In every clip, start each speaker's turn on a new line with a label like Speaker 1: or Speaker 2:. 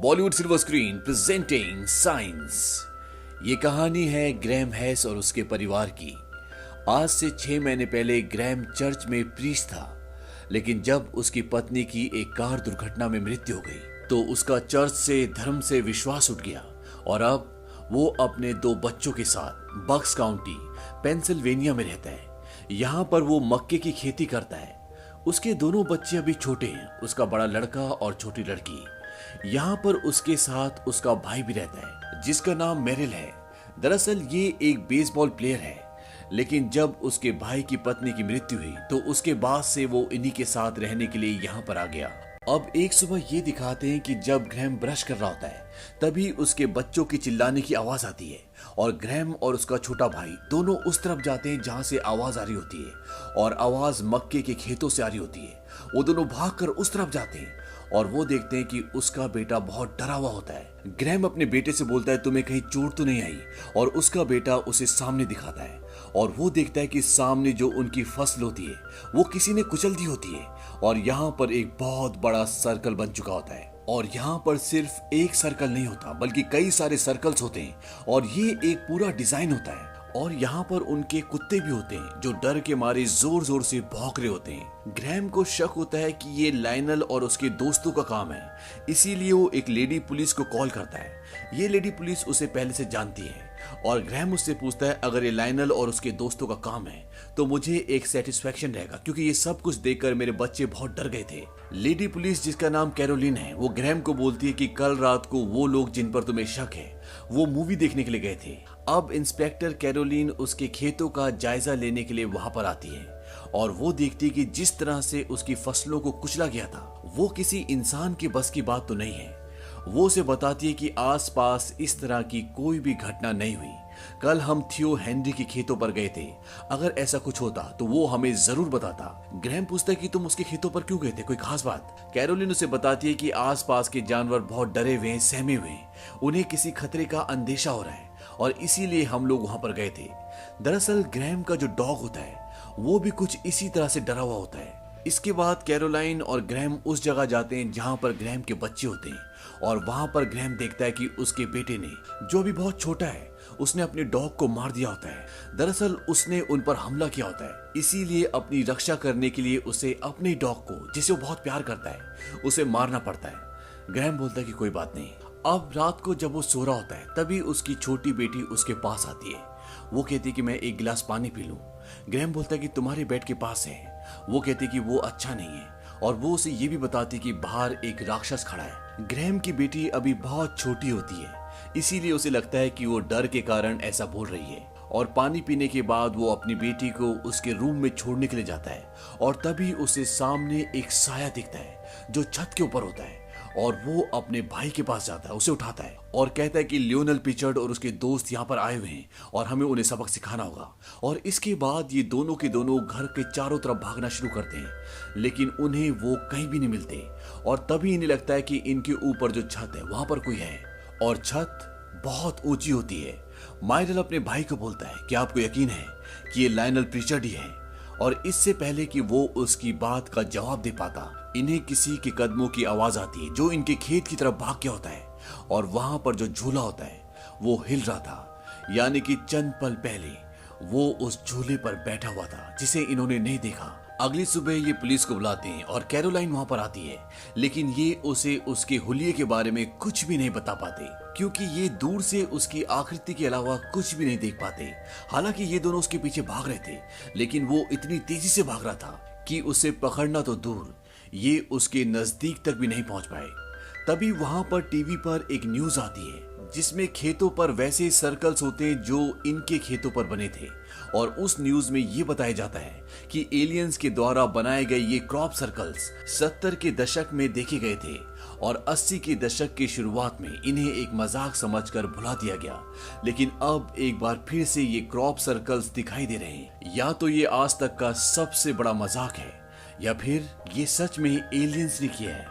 Speaker 1: Bollywood silver screen presenting science. ये कहानी है ग्रैम हैस और उसके परिवार की। आज से 6 महीने पहले ग्रैम चर्च में प्रीस्ट था, लेकिन जब उसकी पत्नी की एक कार दुर्घटना में मृत्यु हो गई तो उसका चर्च से धर्म से विश्वास उठ गया और अब वो अपने 2 बच्चों के साथ बक्स काउंटी पेंसिल्वेनिया में रहता है। यहाँ पर वो मक्के की खेती करता है। उसके दोनों बच्चे अभी छोटे हैं, उसका बड़ा लड़का और छोटी लड़की। यहाँ पर उसके साथ उसका भाई भी रहता है जिसका नाम मेरिल है। दरअसल ये एक बेसबॉल प्लेयर है, लेकिन जब उसके भाई की पत्नी की मृत्यु हुई तो उसके बाद से वो इन्हीं के साथ रहने के लिए यहाँ पर आ गया। अब एक सुबह ये दिखाते हैं कि जब ग्रैम ब्रश कर रहा होता है तभी उसके बच्चों की चिल्लाने की आवाज आती है और ग्रैम और उसका छोटा भाई दोनों उस तरफ जाते हैं जहां से आवाज आ रही होती है और आवाज मक्के के खेतों से आ रही होती है। वो दोनों भागकर उस तरफ जाते हैं और वो देखते हैं कि उसका बेटा बहुत डरा हुआ होता है। ग्रैम अपने बेटे से बोलता है तुम्हें कहीं चोट तो नहीं आई, और उसका बेटा उसे सामने दिखाता है और वो देखता है कि सामने जो उनकी फसल होती है वो किसी ने कुचल दी होती है और यहाँ पर एक बहुत बड़ा सर्कल बन चुका होता है। और यहाँ पर सिर्फ एक सर्कल नहीं होता बल्कि कई सारे सर्कल्स होते हैं और ये एक पूरा डिजाइन होता है। और यहाँ पर उनके कुत्ते भी होते हैं जो डर के मारे जोर जोर से भौंक रहे होते हैं। ग्रैम को शक होता है कि ये लायनल और उसके दोस्तों का काम है, इसीलिए वो एक लेडी पुलिस को कॉल करता है। ये लेडी पुलिस उसे पहले से जानती है और ग्रैम उससे पूछता है अगर ये लायनल और उसके दोस्तों का काम है तो मुझे एक सेटिस्फेक्शन रहेगा, क्योंकि ये सब कुछ देखकर मेरे बच्चे बहुत डर गए थे। लेडी पुलिस जिसका नाम कैरोलिन है वो ग्रैम को बोलती है कि कल रात को वो लोग जिन पर तुम्हें शक है वो मूवी देखने के लिए गए थे। अब इंस्पेक्टर कैरोलिन उसके खेतों का जायजा लेने के लिए वहां पर आती है और वो देखती है कि जिस तरह से उसकी फसलों को कुचला गया था वो किसी इंसान के बस की बात तो नहीं है। वो उसे बताती है कि आसपास इस तरह की कोई भी घटना नहीं हुई। कल हम थियो हेनरी के खेतों पर गए थे, अगर ऐसा कुछ होता तो वो हमें जरूर बताता। ग्रैम पूछता है कि तुम उसके खेतों पर क्यों गए थे, कोई खास बात? कैरोलिन उसे बताती है कि आसपास के जानवर बहुत डरे हुए हैं, सहमे हुए हैं, उन्हें किसी खतरे का अंदेशा हो रहा है और इसीलिए हम लोग वहां पर गए थे। दरअसल ग्रैम का जो डॉग होता है वो भी कुछ इसी तरह से डरा हुआ होता है। इसके बाद कैरोलाइन और ग्रैम उस जगह जाते हैं जहां पर ग्रैम के बच्चे होते हैं और वहां पर ग्रैम देखता है कि उसके बेटे ने, जो भी बहुत छोटा है, उसने अपने डॉग को मार दिया होता है। दरअसल उसने उन पर हमला किया होता है, इसीलिए अपनी रक्षा करने के लिए उसे अपने डॉग को, जिसे वो बहुत प्यार करता है, उसे मारना पड़ता है। ग्रैम बोलता है कि कोई बात नहीं। अब रात को जब वो सो रहा होता है तभी उसकी छोटी बेटी उसके पास आती है। वो कहती है कि मैं एक गिलास पानी पी लूं। ग्रैम बोलता है कि तुम्हारे बेड के पास है। वो कहती है कि वो अच्छा नहीं है और वो उसे ये भी बताती है कि बाहर एक राक्षस खड़ा है। ग्रैम की बेटी अभी बहुत छोटी होती है, इसीलिए उसे लगता है कि वो डर के कारण ऐसा बोल रही है। और पानी पीने के बाद वो अपनी बेटी को उसके रूम में छोड़ने के लिए जाता है और तभी उसे सामने एक साया दिखता है जो छत के ऊपर होता है और वो अपने भाई के पास जाता है, उसे उठाता है और कहता है कि लियोनेल पिचर्ड और उसके दोस्त यहाँ पर आए हुए हैं और हमें उन्हें सबक सिखाना होगा। और इसके बाद ये दोनों के दोनों घर के चारों तरफ भागना शुरू करते हैं, लेकिन उन्हें वो कहीं भी नहीं मिलते और तभी इन्हें लगता है कि इनके ऊपर जो छत है वहां पर कोई है और छत बहुत ऊंची होती है। माइरल अपने भाई को बोलता है कि आपको यकीन है कि ये लायनल पिचर्ड ही है, और इससे पहले कि वो उसकी बात का जवाब दे पाता इन्हें किसी के कदमों की आवाज आती है जो इनके खेत की तरफ भाग गया होता है और वहां पर जो झूला होता है वो हिल रहा था, यानी कि चंद पल पहले वो उस झूले पर बैठा हुआ था जिसे इन्होंने नहीं देखा। अगली सुबह ये पुलिस को बुलाते हैं और कैरोलाइन वहां पर आती है, लेकिन ये उसे उसके हुलिये के बारे में कुछ भी नहीं बता पाते क्योंकि ये दूर से उसकी आकृति के अलावा कुछ भी नहीं देख पाते। हालांकि ये दोनों उसके पीछे भाग रहे थे, लेकिन वो इतनी तेजी से भाग रहा था कि उसे पकड़ना तो दूर, ये उसके नजदीक तक भी नहीं पहुंच पाए। तभी वहां पर टीवी पर एक न्यूज आती है जिसमें खेतों पर वैसे सर्कल्स होते हैं जो इनके खेतों पर बने थे और उस न्यूज में ये बताया जाता है कि एलियंस के द्वारा बनाए गए ये क्रॉप सर्कल्स 70 के दशक में देखे गए थे और 80 के दशक की शुरुआत में इन्हें एक मजाक समझकर भुला दिया गया, लेकिन अब एक बार फिर से ये क्रॉप सर्कल्स दिखाई दे रहे हैं। या तो ये आज तक का सबसे बड़ा मजाक है या फिर ये सच में एलियंस ने किया है।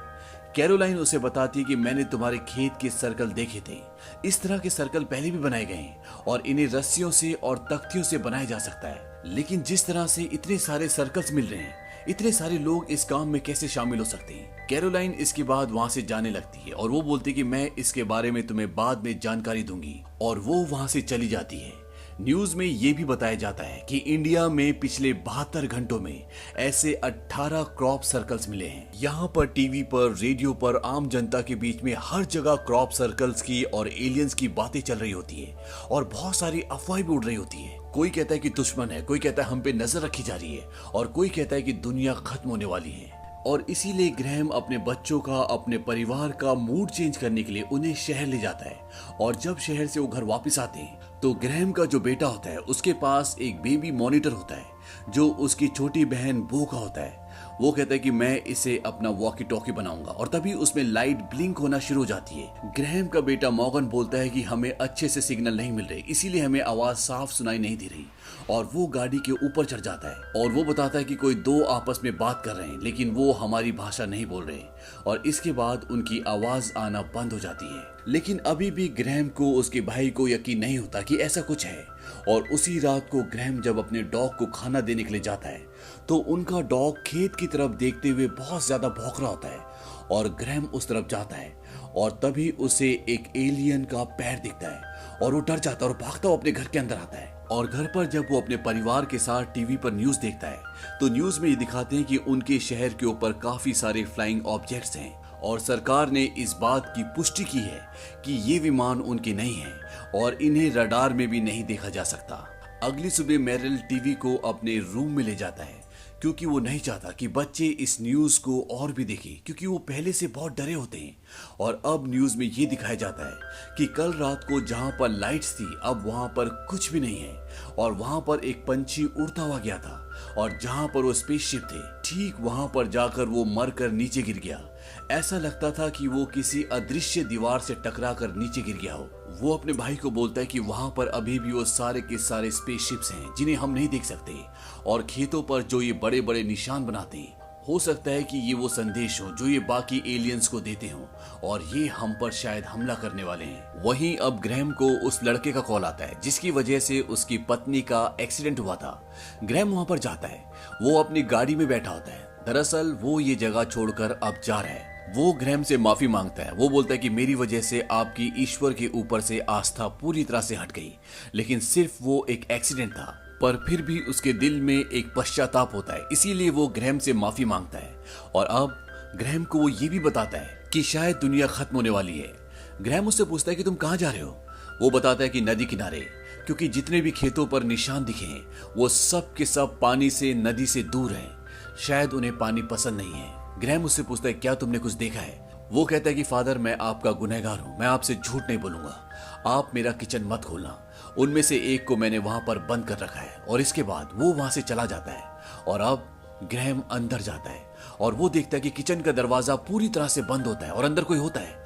Speaker 1: कैरोलाइन उसे बताती है कि मैंने तुम्हारे खेत के सर्कल देखे थे, इस तरह के सर्कल पहले भी बनाए गए हैं और इन्हें रस्सियों से और तख्तियों से बनाया जा सकता है, लेकिन जिस तरह से इतने सारे सर्कल्स मिल रहे हैं, इतने सारे लोग इस काम में कैसे शामिल हो सकते हैं? कैरोलाइन इसके बाद वहां से जाने लगती है और वो बोलती है कि मैं इसके बारे में तुम्हें बाद में जानकारी दूंगी, और वो वहां से चली जाती है। न्यूज में ये भी बताया जाता है कि इंडिया में पिछले 72 घंटों में ऐसे 18 क्रॉप सर्कल्स मिले हैं। यहाँ पर टीवी पर, रेडियो पर, आम जनता के बीच में हर जगह क्रॉप सर्कल्स की और एलियंस की बातें चल रही होती है और बहुत सारी अफवाहें भी उड़ रही होती है। कोई कहता है कि दुश्मन है, कोई कहता है हम पे नजर रखी जा रही है, और कोई कहता है कि दुनिया खत्म होने वाली है। और इसीलिए ग्रैहम अपने बच्चों का, अपने परिवार का मूड चेंज करने के लिए उन्हें शहर ले जाता है। और जब शहर से वो घर वापस आते हैं तो ग्रैहम का जो बेटा होता है उसके पास एक बेबी मॉनिटर होता है जो उसकी छोटी बहन बो का होता है। वो कहता है कि मैं इसे अपना वॉकी टॉकी बनाऊंगा, और तभी उसमें लाइट ब्लिंक होना शुरू हो जाती है। ग्रैहम का बेटा मॉर्गन बोलता है कि हमें अच्छे से सिग्नल नहीं मिल रहे, इसीलिए हमें आवाज साफ सुनाई नहीं दे रही, और वो गाड़ी के ऊपर चढ़ जाता है और वो बताता है कि कोई दो आपस में बात कर रहे हैं लेकिन वो हमारी भाषा नहीं बोल रहे, और इसके बाद उनकी आवाज आना बंद हो जाती है। लेकिन अभी भी ग्रैहम को उसके भाई को यकीन नहीं होता कि ऐसा कुछ है। और उसी रात को ग्रैहम जब अपने डॉग को खाना देने के लिए जाता है तो उनका डॉग खेत की तरफ देखते हुए बहुत ज्यादा भौंक रहा होता है, और ग्रैहम उस तरफ जाता है और तभी उसे एक एलियन का पैर दिखता है और वो डर जाता है और भागता हुआ अपने घर के अंदर आता है। और घर पर जब वो अपने परिवार के साथ टीवी पर न्यूज देखता है तो न्यूज में ये दिखाते हैं कि उनके शहर के ऊपर काफी सारे फ्लाइंग ऑब्जेक्ट्स हैं, और सरकार ने इस बात की पुष्टि की है कि ये विमान उनके नहीं हैं और इन्हें रडार में भी नहीं देखा जा सकता। अगली सुबह मेरिल टीवी को अपने रूम में ले जाता है क्योंकि वो नहीं चाहता कि बच्चे इस न्यूज को और भी देखें, क्योंकि वो पहले से बहुत डरे होते हैं। और अब न्यूज में ये दिखाया जाता है कि कल रात को जहां पर लाइट्स थी अब वहां पर कुछ भी नहीं है, और वहां पर एक पंछी उड़ता हुआ गया था, और जहां पर वो स्पेसशिप थे ठीक वहां पर जाकर वो मरकर नीचे गिर गया। ऐसा लगता था कि वो किसी अदृश्य दीवार से टकरा कर नीचे गिर गया हो। वो अपने भाई को बोलता है कि वहां पर अभी भी वो सारे के सारे स्पेसशिप्स हैं जिन्हें हम नहीं देख सकते, और खेतों पर जो ये बड़े बड़े निशान बनाते हैं हो सकता है कि ये वो संदेश हो जो ये बाकी एलियंस को देते हो, और ये हम पर शायद हमला करने वाले हैं। वहीं अब ग्रैहम को उस लड़के का कॉल आता है जिसकी वजह से उसकी पत्नी का एक्सीडेंट हुआ था। ग्रैहम वहां पर जाता है, वो अपनी गाड़ी में बैठा होता है। दरअसल वो ये जगह छोड़कर अब जा रहा है। वो ग्रैहम से माफी मांगता है। वो बोलता है कि मेरी वजह से आपकी ईश्वर के ऊपर से आस्था पूरी तरह से हट गई, लेकिन सिर्फ वो एक एक्सीडेंट था। पर फिर भी उसके दिल में एक पश्चाताप होता है, इसीलिए वो ग्रैहम से माफी मांगता है। और अब ग्रैहम को वो ये भी बताता है कि शायद दुनिया खत्म होने वाली है। ग्रैहम उससे पूछता है कि तुम कहाँ जा रहे हो? वो बताता है कि नदी किनारे, क्योंकि जितने भी खेतों पर निशान दिखे हैं वो सब के सब पानी से, नदी से दूर हैं। शायद उन्हें पानी पसंद नहीं है। ग्रैहम उससे पूछता है क्या तुमने कुछ देखा है? वो कहता है कि फादर मैं आपका गुनहगार हूं, मैं आपसे झूठ नहीं बोलूंगा, आप मेरा किचन मत खोलना। उनमें से एक को मैंने वहां पर बंद कर रखा है। और इसके बाद वो वहां से चला जाता है। और अब ग्रैहम अंदर जाता है और वो देखता है कि किचन का दरवाजा पूरी तरह से बंद होता है और अंदर कोई होता है।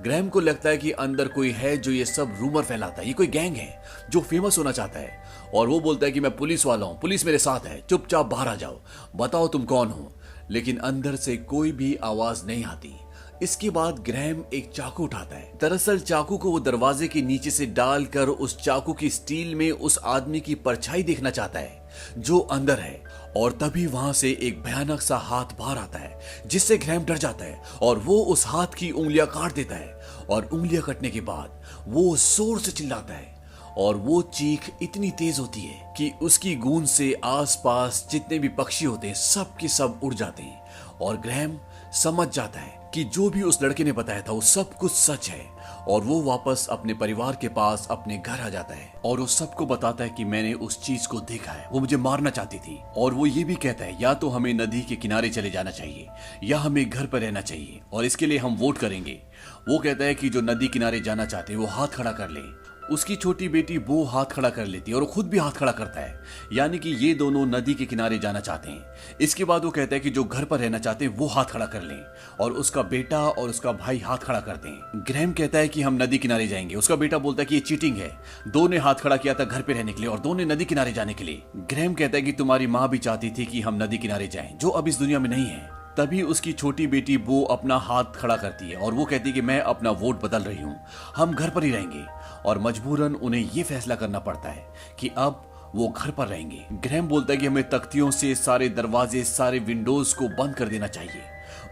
Speaker 1: ग्रैहम को लगता है कि अंदर कोई है जो ये सब रूमर फैलाता है, ये कोई गैंग है जो फेमस होना चाहता है। और वो बोलता है कि मैं पुलिस वाला हूं, पुलिस मेरे साथ है, चुपचाप बाहर आ जाओ, बताओ तुम कौन हो। लेकिन अंदर से कोई भी आवाज नहीं आती। इसके बाद ग्रैहम एक चाकू उठाता है। दरअसल चाकू को वो दरवाजे के नीचे से डालकर उस चाकू की स्टील में उस आदमी की परछाई देखना चाहता है जो अंदर है। और तभी वहां से एक भयानक सा हाथ बाहर आता है जिससे ग्रैहम डर जाता है और वो उस हाथ की उंगलियां काट देता है। और उंगलियां कटने के बाद वो जोर से चिल्लाता है और वो चीख इतनी तेज होती है कि उसकी गूंज से आसपास जितने भी पक्षी होते हैं सब के सब उड़ जाते हैं। और ग्रैहम समझ जाता है कि जो भी उस लड़के ने बताया था वो सब कुछ सच है। और वो वापस अपने परिवार के पास अपने घर आ जाता है और वो सबको बताता है कि मैंने उस चीज को देखा है, वो मुझे मारना चाहती थी। और वो ये भी कहता है या तो हमें नदी के किनारे चले जाना चाहिए या हमें घर पर रहना चाहिए और इसके लिए हम वोट करेंगे। वो कहता है कि जो नदी किनारे जाना चाहते हैं वो हाथ खड़ा कर ले। उसकी छोटी बेटी वो हाथ खड़ा कर लेती है और खुद भी हाथ खड़ा करता है, यानी कि ये दोनों नदी के किनारे जाना चाहते हैं। इसके बाद वो कहता है कि जो घर पर रहना चाहते हैं वो हाथ खड़ा कर लें और उसका बेटा और उसका भाई हाथ खड़ा करते हैं। ग्रैहम कहता है कि हम नदी किनारे जाएंगे। उसका बेटा बोलता है कि ये चीटिंग है, दो ने हाथ खड़ा किया था घर पे रहने के लिए और दो ने नदी किनारे जाने के लिए। ग्रैहम कहता है कि तुम्हारी माँ भी चाहती थी कि हम नदी किनारे जाएं, जो अब इस दुनिया में नहीं है। तभी उसकी छोटी बेटी वो अपना हाथ खड़ा करती है और वो कहती है कि मैं अपना वोट बदल रही हूँ, हम घर पर ही रहेंगे। और मजबूरन उन्हें ये फैसला करना पड़ता है कि अब वो घर पर रहेंगे। ग्रैहम बोलता है कि हमें तख्तियों से सारे दरवाजे, सारे विंडोज को बंद कर देना चाहिए।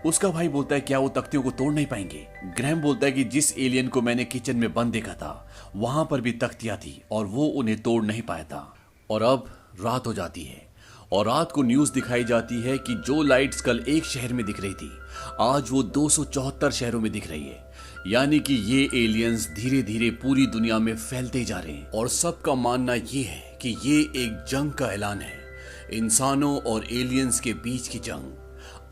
Speaker 1: उसका भाई बोलता है क्या वो तख्तियों को तोड़ नहीं पाएंगे। ग्रैम बोलता है कि जिस एलियन को मैंने किचन में बंद देखा था वहां पर भी तख्तियां थी और वो उन्हें तोड़ नहीं पाया था। और अब रात हो जाती है और रात को न्यूज दिखाई जाती है कि जो लाइट्स कल एक शहर में दिख रही थी आज वो 274 शहरों में दिख रही है। यानी कि ये एलियंस धीरे धीरे पूरी दुनिया में फैलते जा रहे हैं और सबका मानना ये है कि ये एक जंग का ऐलान है, इंसानों और एलियंस के बीच की जंग।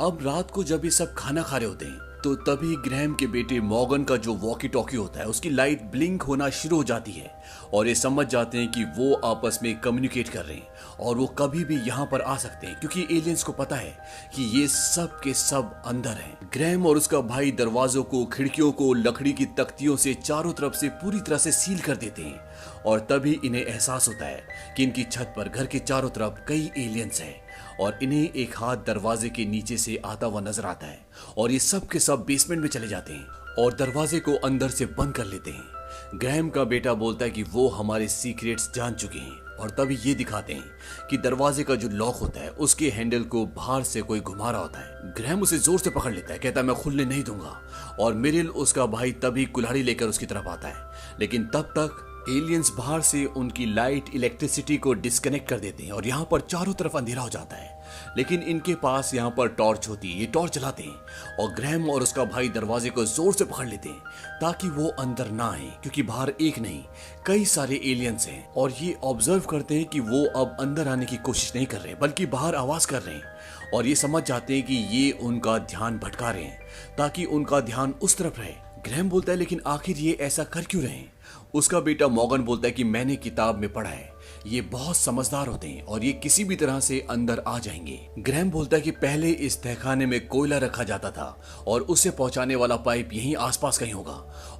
Speaker 1: अब रात को जब ये सब खाना खा रहे होते हैं तो तभी ग्रैम के बेटे मॉर्गन का जो वॉकी टॉकी होता है उसकी लाइट ब्लिंक होना शुरू हो जाती है और ये समझ जाते हैं कि वो आपस में कम्युनिकेट कर रहे हैं और वो कभी भी यहाँ पर आ सकते हैं क्योंकि एलियंस को पता है कि ये सब के सब अंदर हैं। ग्रैम और उसका भाई दरवाजों को, खिड़कियों को लकड़ी की तख्तियों से चारों तरफ से पूरी तरह से सील कर देते हैं और तभी इन्हें एहसास होता है कि इनकी छत पर घर के चारों तरफ कई एलियंस हैं और इन्हें एक हाथ दरवाजे के नीचे से आता हुआ नजर आता है और ये सब के सब बेसमेंट में चले जाते हैं और दरवाजे को अंदर से बंद कर लेते हैं। ग्रैम का बेटा बोलता है कि वो हमारे सीक्रेट्स जान चुके हैं और तभी ये दिखाते हैं कि दरवाजे का जो लॉक होता है उसके हैंडल को बाहर से कोई घुमा रहा होता है। ग्रैम उसे जोर से पकड़ लेता है, कहता है मैं खुलने नहीं दूंगा और मिरिल उसका भाई तभी कुल्हाड़ी लेकर उसकी तरफ आता है। लेकिन तब तक एलियंस बाहर से उनकी लाइट इलेक्ट्रिसिटी को डिस्कनेक्ट कर देते हैं और यहाँ पर चारों तरफ अंधेरा हो जाता है। लेकिन इनके पास यहाँ पर टॉर्च होती है, ये टॉर्च जलाते हैं और ग्रैम और उसका भाई दरवाजे को जोर से पकड़ लेते हैं ताकि वो अंदर ना आए क्योंकि बाहर एक नहीं कई सारे एलियंस हैं और ये ऑब्जर्व करते हैं कि वो अब अंदर आने की कोशिश नहीं कर रहे बल्कि बाहर आवाज कर रहे हैं और ये समझ जाते हैं कि ये उनका ध्यान भटका रहे हैं ताकि उनका ध्यान उस तरफ रहे। ग्रैम बोलता है लेकिन आखिर ये ऐसा कर क्यों रहे हैं? उसका बेटा मॉर्गन बोलता है कि मैंने किताब में पढ़ा है ये बहुत समझदार होते हैं और ये किसी भी तरह से अंदर आ जाएंगे। ग्रैम बोलता है कि पहले इस तहखाने में कोयला रखा जाता था और उसे पहुंचाने वाला पाइप यहीं आसपास कहीं होगा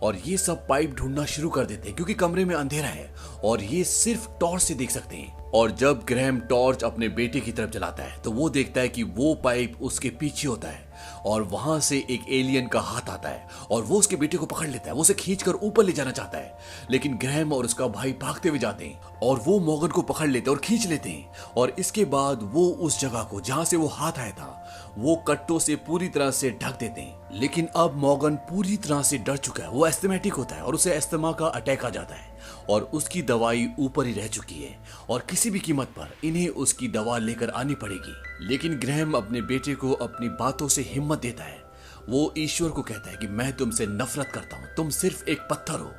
Speaker 1: और ये सब पाइप ढूंढना शुरू कर देते हैं क्योंकि कमरे में अंधेरा है और ये सिर्फ टॉर्च से देख सकते हैं। और जब ग्रैम टॉर्च अपने बेटे की तरफ जलाता है तो वो देखता है कि वो पाइप उसके पीछे होता है और वहां से एक एलियन का हाथ आता है और वो उसके बेटे को पकड़ लेता है, वो उसे खींचकर ऊपर ले जाना चाहता है। लेकिन ग्रैम और उसका भाई भागते हुए जाते हैं और वो मॉर्गन को पकड़ लेते हैं और खींच लेते हैं और इसके बाद वो उस जगह को जहां से वो हाथ आया था वो कट्टों से पूरी तरह से ढक देते हैं। लेकिन अब मॉर्गन पूरी तरह से डर चुका है, वो एस्थमेटिक होता है और उसे एस्थमा का अटैक आ जाता है और उसकी दवाई ऊपर ही रह चुकी है और किसी भी कीमत पर इन्हें उसकी दवा लेकर आनी पड़ेगी। लेकिन ग्रैम अपने बेटे को अपनी बातों से हिम्मत देता है। वो ईश्वर को कहता है कि मैं तुमसे नफरत करता हूँ, तुम सिर्फ एक पत्थर हो,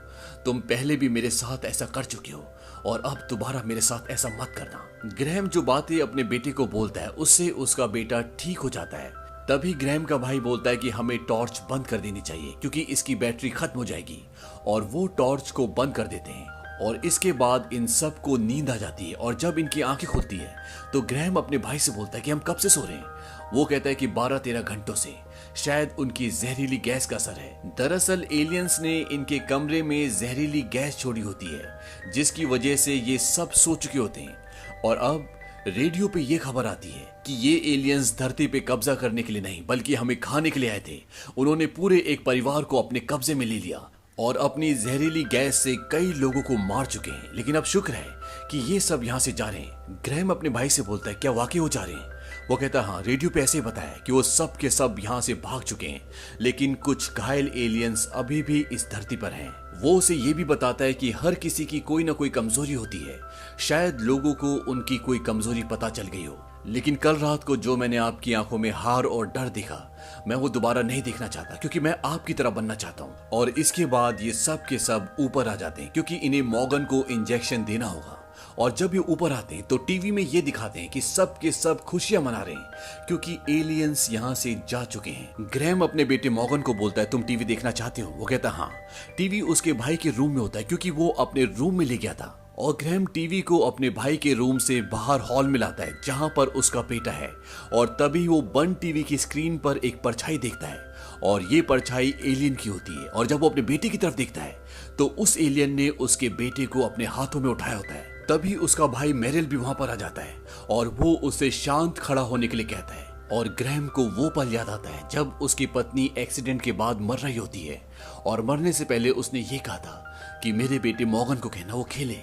Speaker 1: तुम पहले भी मेरे साथ ऐसा कर चुके हो और अब दोबारा मेरे साथ ऐसा मत करना। ग्रैम जो बातें अपने बेटे को बोलता है उससे उसका बेटा ठीक हो जाता है। तभी ग्रैम का भाई बोलता है कि हमें टॉर्च बंद कर देनी चाहिए क्योंकि इसकी बैटरी खत्म हो जाएगी और वो टॉर्च को बंद कर देते हैं और इसके बाद इन सब को नींद आ जाती है और जब इनकी आंखें खुलती है तो ग्रैम अपने भाई से बोलता है कि हम कब से सो रहे हैं। वो कहता है कि 12-13 घंटों से, शायद उनकी जहरीली गैस का असर है। दरअसल एलियंस ने इनके कमरे में जहरीली गैस छोड़ी होती है जिसकी वजह से ये सब सो चुके होते हैं। और अब रेडियो पे ये खबर आती है कि ये एलियंस धरती पे कब्जा करने के लिए नहीं बल्कि हमें खाने के लिए आए थे। उन्होंने पूरे एक परिवार को अपने कब्जे में ले लिया और अपनी जहरीली गैस से कई लोगों को मार चुके हैं। लेकिन अब शुक्र है कि ये सब यहाँ से जा रहे हैं। ग्रैम अपने भाई से बोलता है क्या वाकई वो जा रहे हैं? वो कहता है हाँ, रेडियो पे ऐसे ही बताया कि वो सब के सब यहाँ से भाग चुके हैं लेकिन कुछ घायल एलियंस अभी भी इस धरती पर हैं। वो उसे ये भी बताता है कि हर किसी की कोई ना कोई कमजोरी होती है, शायद लोगों को उनकी कोई कमजोरी पता चल गई हो। लेकिन कल रात को जो मैंने आपकी आंखों में हार और डर देखा मैं वो दोबारा नहीं देखना चाहता क्योंकि मैं आपकी तरह बनना चाहता हूँ। और इसके बाद ये सब के सब ऊपर आ जाते हैं क्योंकि इन्हें मॉर्गन को इंजेक्शन देना होगा। और जब ये ऊपर आते हैं तो टीवी में ये दिखाते हैं कि सब के सब खुशियां मना रहे हैं क्योंकि एलियंस यहाँ से जा चुके हैं। ग्रैम अपने बेटे मॉर्गन को बोलता है तुम टीवी देखना चाहते हो? वो कहता है हाँ। टीवी उसके भाई के रूम में होता है क्योंकि वो अपने रूम में ले गया था और ग्रैम टीवी को अपने भाई के रूम से बाहर हॉल में लाता है जहां पर उसका बेटा है और तभी वो बंद टीवी की स्क्रीन पर एक परछाई देखता है और ये परछाई एलियन की होती है। और जब वो अपने बेटे की तरफ देखता है तो उस एलियन ने उसके बेटे को अपने हाथों में उठाया होता है। तभी उसका भाई मेरिल भी वहां पर आ जाता है और वो उसे शांत खड़ा होने के लिए कहता है। और ग्रैम को वो पल याद आता है जब उसकी पत्नी एक्सीडेंट के बाद मर रही होती है और मरने से पहले उसने ये कहा था कि मेरे बेटे मॉर्गन को कहना वो खेले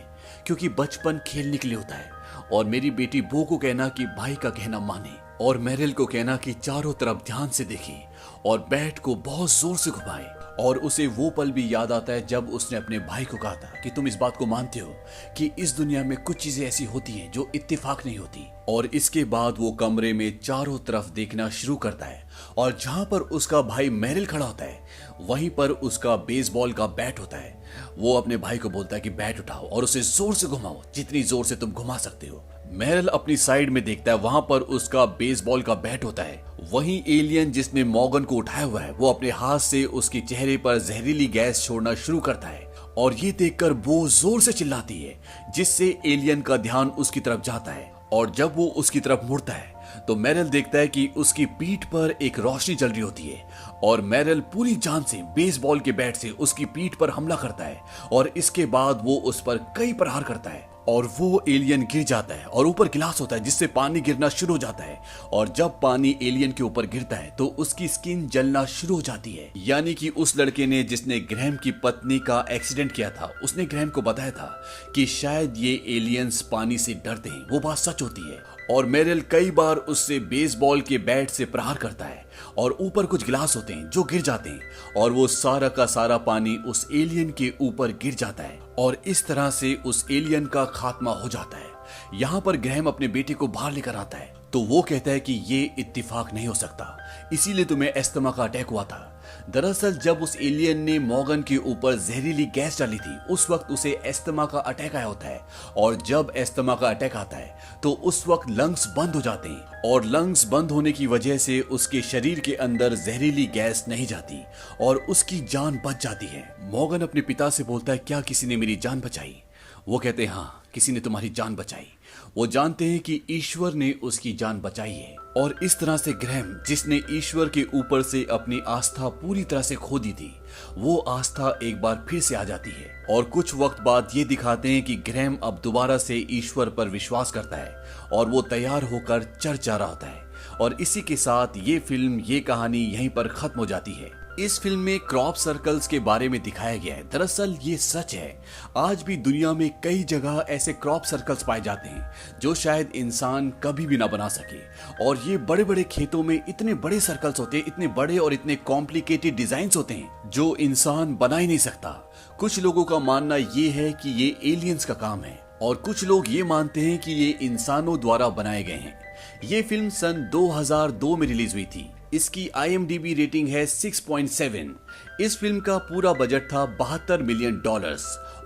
Speaker 1: क्योंकि बचपन खेलने के लिए होता है और मेरी बेटी बो को कहना कि भाई का कहना माने और मेरिल को कहना कि चारों तरफ ध्यान से देखे और बैट को बहुत जोर से घुमाए। और उसे वो पल भी याद आता है जब उसने अपने भाई को कहा था कि तुम इस बात को मानते हो कि इस दुनिया में कुछ चीजें ऐसी होती हैं जो इत्तेफाक नहीं होती। और इसके बाद वो कमरे में चारों तरफ देखना शुरू करता है और जहां पर उसका भाई मेरिल खड़ा होता है वहीं पर उसका बेसबॉल का बैट होता है। वो अपने भाई को बोलता है कि बैट उठाओ और उसे जोर से घुमाओ, जितनी जोर से तुम घुमा सकते हो। मेरिल अपनी साइड में देखता है, वहां पर उसका बेसबॉल का बैट होता है। वहीं एलियन जिसने मॉर्गन को उठाया हुआ है वो अपने हाथ से उसके चेहरे पर जहरीली गैस छोड़ना शुरू करता है और ये देखकर वो जोर से चिल्लाती है जिससे एलियन का ध्यान उसकी तरफ जाता है। और जब वो उसकी तरफ मुड़ता है तो मेरिल देखता है कि उसकी पीठ पर एक रोशनी जल रही होती है और मेरिल पूरी जान से बेसबॉल के बैट से उसकी पीठ पर हमला करता है और इसके बाद वो उस पर कई प्रहार करता है और वो एलियन गिर जाता है और ऊपर गिलास होता है जिससे पानी गिरना शुरू हो जाता है। और जब पानी एलियन के ऊपर गिरता है तो उसकी स्किन जलना शुरू हो जाती है। यानी कि उस लड़के ने जिसने ग्रैहम की पत्नी का एक्सीडेंट किया था उसने ग्रैहम को बताया था कि शायद ये एलियंस पानी से डरते हैं। वो बात सच होती है और मेरिल कई बार उससे बेसबॉल के बैट से प्रहार करता है और ऊपर कुछ गिलास होते हैं जो गिर जाते हैं और वो सारा का सारा पानी उस एलियन के ऊपर गिर जाता है और इस तरह से उस एलियन का खात्मा हो जाता है। यहाँ पर ग्रैहम अपने बेटे को बाहर लेकर आता है तो वो कहता है कि ये इत्तेफाक नहीं हो सकता, इसीलिए तुम्हें अस्थमा का अटैक हुआ था। दरअसल जब उस एलियन ने मॉर्गन के ऊपर जहरीली गैस डाली थी उस वक्त उसे अस्थमा का अटैक आया होता है और जब अस्थमा का अटैक आता है तो उस वक्त लंग्स बंद हो जाते हैं और लंग्स बंद होने की वजह से उसके शरीर के अंदर जहरीली गैस नहीं जाती और उसकी जान बच जाती है। मॉर्गन अपने पिता से बोलता है, क्या किसी ने मेरी जान बचाई? वो कहते हैं, हाँ किसी ने तुम्हारी जान बचाई। वो जानते हैं कि ईश्वर ने उसकी जान बचाई है और इस तरह से ग्रैहम जिसने ईश्वर के ऊपर से अपनी आस्था पूरी तरह से खो दी थी वो आस्था एक बार फिर से आ जाती है। और कुछ वक्त बाद ये दिखाते हैं कि ग्रैहम अब दोबारा से ईश्वर पर विश्वास करता है और वो तैयार होकर चर्च जा रहा होता है। और इसी के साथ ये फिल्म, ये कहानी यहीं पर खत्म हो जाती है। इस फिल्म में क्रॉप सर्कल्स के बारे में दिखाया गया है। दरअसल ये सच है, आज भी दुनिया में कई जगह ऐसे क्रॉप सर्कल्स पाए जाते हैं जो शायद इंसान कभी भी ना बना सके। और ये बड़े बड़े खेतों में इतने बड़े सर्कल्स होते हैं, इतने बड़े और इतने कॉम्प्लिकेटेड डिजाइन होते हैं जो इंसान बना ही नहीं सकता। कुछ लोगों का मानना ये है कि ये एलियंस का काम है और कुछ लोग ये मानते हैं कि ये इंसानों द्वारा बनाए गए हैं। ये फिल्म सन 2002 में रिलीज हुई थी। इसकी IMDb रेटिंग है 6.7। इस फिल्म का पूरा बजट था $72 मिलियन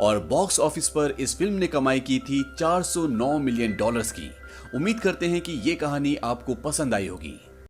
Speaker 1: और बॉक्स ऑफिस पर इस फिल्म ने कमाई की थी $409 मिलियन की। उम्मीद करते हैं कि ये कहानी आपको पसंद आई होगी।